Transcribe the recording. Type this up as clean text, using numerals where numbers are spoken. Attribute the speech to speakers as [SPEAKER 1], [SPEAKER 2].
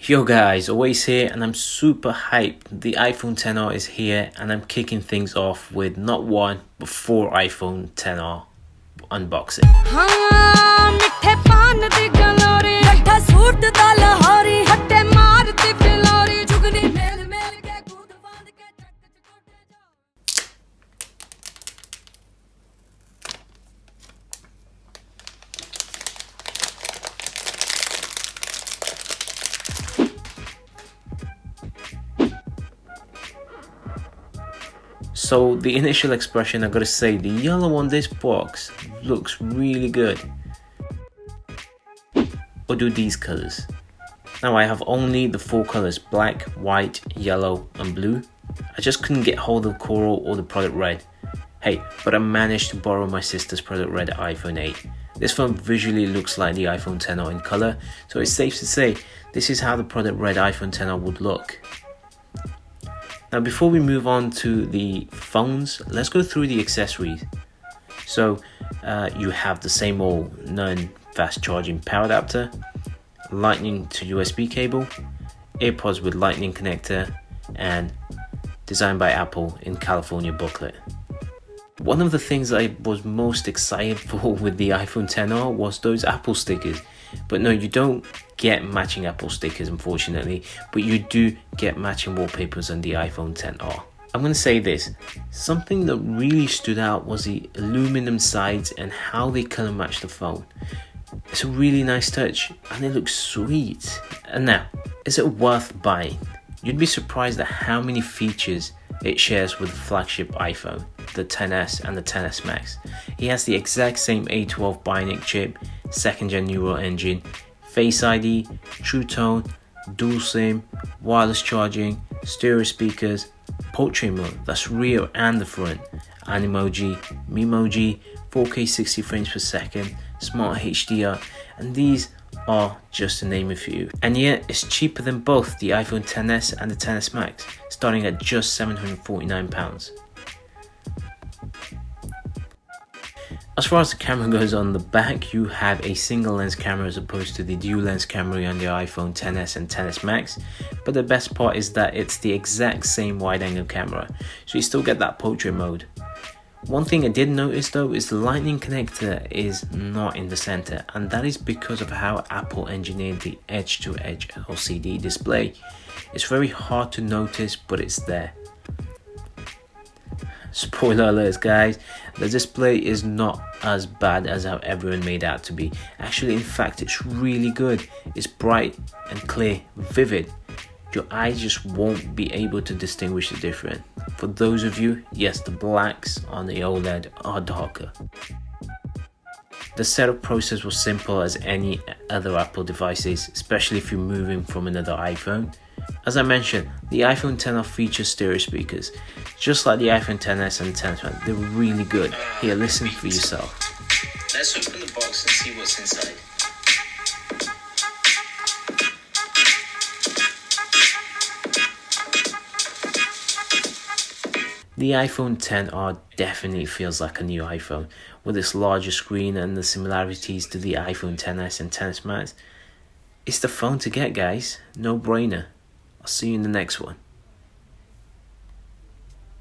[SPEAKER 1] Yo guys, always here and I'm super hyped. The iPhone XR is here and I'm kicking things off with not one but 4 iPhone XR unboxing. So the initial expression, I gotta say, the yellow on this box looks really good. Or do these colors? Now I have only the 4 colors, black, white, yellow and blue. I just couldn't get hold of coral or the product red. Hey, but I managed to borrow my sister's product red iPhone 8. This phone visually looks like the iPhone XR in color, so it's safe to say this is how the product red iPhone XR would look. Now before we move on to the phones, let's go through the accessories. So you have the same old non-fast charging power adapter, lightning to USB cable, AirPods with lightning connector, and designed by Apple in California booklet. One of the things I was most excited for with the iPhone XR was those Apple stickers. But no, you don't get matching Apple stickers unfortunately, but you do get matching wallpapers on the iPhone XR. I'm going to say this, something that really stood out was the aluminum sides and how they color match the phone. It's a really nice touch and it looks sweet. And now, is it worth buying? You'd be surprised at how many features it shares with the flagship iPhone, the XS and the XS Max. It has the exact same A12 Bionic chip, 2nd gen Neewer engine, Face ID, True Tone, dual SIM, wireless charging, stereo speakers, portrait mode, that's rear and the front, Animoji, Memoji, 4K 60 frames per second, Smart HDR, and these are just to name a few. And yet it's cheaper than both the iPhone XS and the XS Max, starting at just £749. As far as the camera goes, on the back you have a single lens camera as opposed to the dual lens camera on the iPhone XS and XS Max, but the best part is that it's the exact same wide angle camera, so you still get that portrait mode. One thing I did notice though is the lightning connector is not in the center, and that is because of how Apple engineered the edge-to-edge LCD display. It's very hard to notice, but it's there. Spoiler alerts guys, the display is not as bad as how everyone made out to be. Actually, in fact, it's really good. It's bright and clear, vivid. Your eyes just won't be able to distinguish the difference. For those of you, yes, the blacks on the OLED are darker. The setup process was simple as any other Apple devices, especially if you're moving from another iPhone. As I mentioned, the iPhone XR features stereo speakers, just like the iPhone XS and XS Max. They're really good. Here, listen for yourself. Let's open the box and see what's inside. The iPhone XR definitely feels like a new iPhone, with its larger screen and the similarities to the iPhone XS and XS Max. It's the phone to get guys, no brainer. I'll see you in the next one.